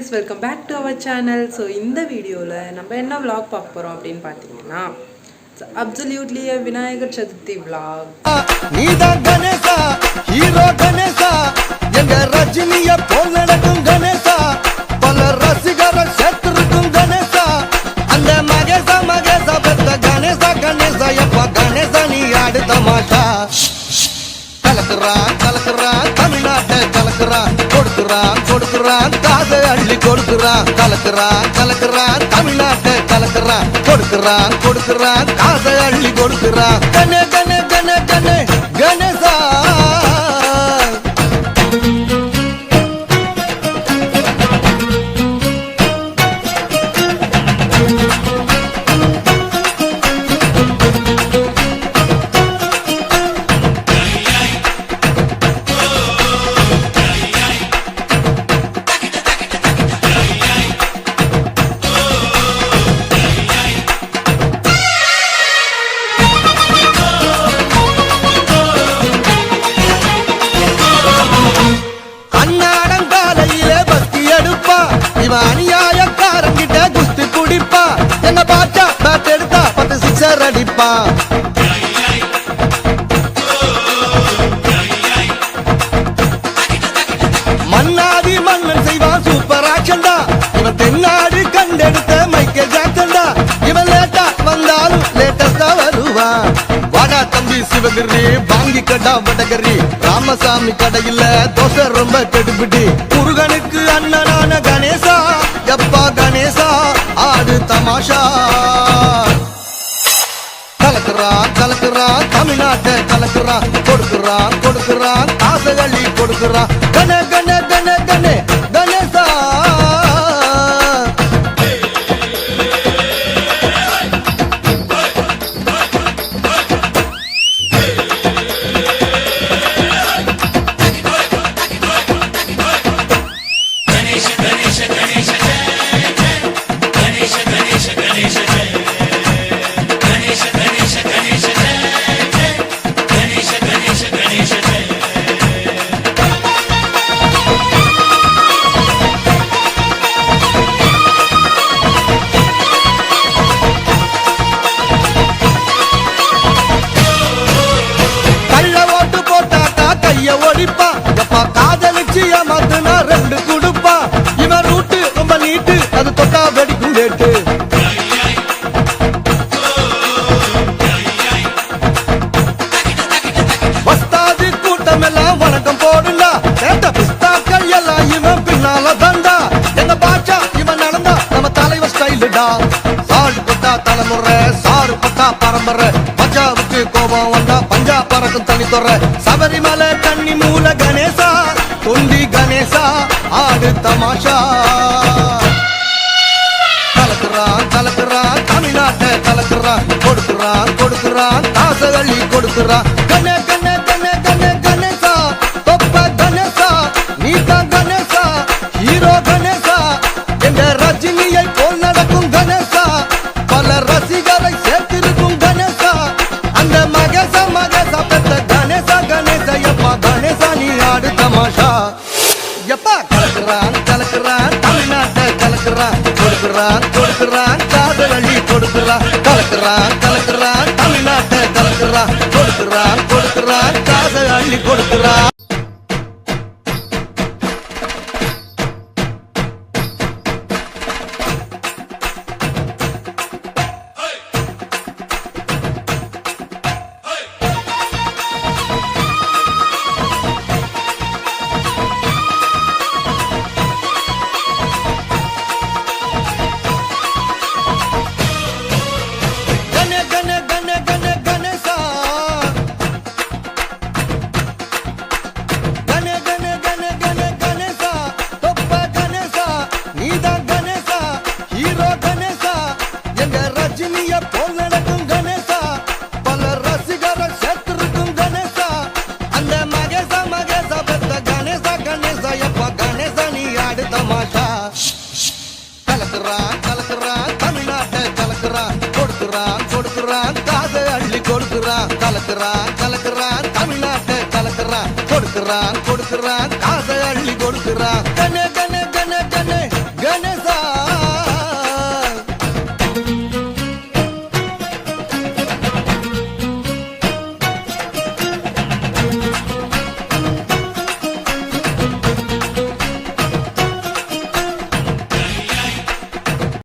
Friends, welcome back to our channel. So இந்த வீடியோவில் நம்ம என்ன விளாக் பார்க்க போகிறோம் அப்படின்னு பார்த்தீங்கன்னா, அப்சல்யூட்லி விநாயகர் சதுர்த்தி விளாக். நீதான் கணேசா, ஹீரோ கணேசா, எங்க ரஜினிய போல் நடக்கும் கணேசா, பல ரசிகரை சேர்த்திருக்கும் கணேசா, அந்த மகேசா மகேசா பெத்த கணேசா கணேசா, எப்பா கணேசா நீ ஆடு தமாஷா. கலக்குறான் கலக்குறான் தமிழ்நாட்டை கலக்குறான், கொடுக்குறான் கொடுக்குறான் காசை அள்ளி கொடுக்குறான். கலக்குறான் கலக்குறான் தமிழ்நாட்டை கலக்குறான், கொடுக்குறான் கொடுக்குறான் காசை அள்ளி கொடுக்குறான். கணே கணே கணே கணே கணேசா. அநியாயக்காரங்கிட்ட குஸ்தி குடிப்பா, என்ன பாட்டா பேட் எடுத்தா 10 சிக்ஸர் அடிப்பா. மன்னாதி மன்னன் செய்வான் சூப்பர் ஆக்ஷன் தான், இவன் தென்னாடு கண்டெடுத்த மைக்கேல் ஜாக்சன் தான். இவன் லேட்டா வந்தாலும் லேட்டஸ்டா வருவான். வாடா தம்பி சிவகிரி, வாங்கி கடா வடகரி, ராமசாமி கடையில தோசை ரொம்ப கெடுபிடி. முருகனுக்கு அண்ணனான கணேசா, எப்பா கணேசா ஆடு தமாஷா. கலக்குறான் கலக்குறான் தமிழ்நாட்டை கலக்குறான், கொடுக்குறான் கொடுக்குறான் காசகளி கொடுக்குறான். கணே கணே கணே கணே கணேசா. ஒடிப்பா, எப்பா காதலிச்சு ஏமாத்துனா 2 குடுப்பா. இவன் ரூட்டு ரொம்ப நீட்டு, அது தொட்டா வெடிக்கும் லேட்டு. வஸ்தாதி கூட்டம் எல்லாம் வணக்கம் போடுண்டா, கேட்ட பிஸ்தாக்கள் எல்லாம் இவன் பின்னால தண்டா. எங்க பாச்சா இவன் நடந்தா நம்ம தலைவர் ஸ்டைலுடா. சாடு பட்டா தலைமுறை, சாறு பட்டா பரம்பரை, பஞ்சாவுக்கு கோபம் வந்தா பஞ்சா பறக்கும் தனி தொற. சபரிமலை கன்னி மூல கணேசா, தொண்டி கணேசா ஆடு தமாஷா. கலக்குறான் கலக்குறான் தமிழ்நாட்டை கலக்குறான், கொடுக்குறான் கொடுக்குறான் காசகளி கொடுக்குறான். கண்ணே கண்ணே கண்ணே கண்ணே கணேசா, தொப்ப கணேசா, நீதான் கணேசா, ஹீரோ கணேசா, எங்க ரஜினியை போல் நடக்கும் கணேசா, பல ரசிகரை சேர்த்திருக்கும் கணேசா, அந்த மகேசா மகேசா பெத்த கணேசா கணேசா, எப்பா கணேசா நீ ஆடு தமாஷா. எப்பா கலக்குறான் கலக்குறான் தமிழ்நாட்டை கலக்குறான், கொடுக்குறான் கொடுக்குறான் காதலி கொடுக்குறான். கலக்குறான் கலக்குறான் தமிழ்நாட்டை கலக்குறான், கொடுக்குறான் கொடுக்குறான் காதலி கொடுக்குறான். கலக்குறான் கலக்குறான் தமிழ்நாட்டை கலக்குறான், கொடுக்குறான் கொடுக்குறான் காசை அள்ளி கொடுக்குறான். கலக்குறான் கலக்குறான் தமிழ்நாட்டை கலக்குறான், கொடுக்குறான் கொடுக்குறான் காசை அள்ளி கொடுக்குறான்.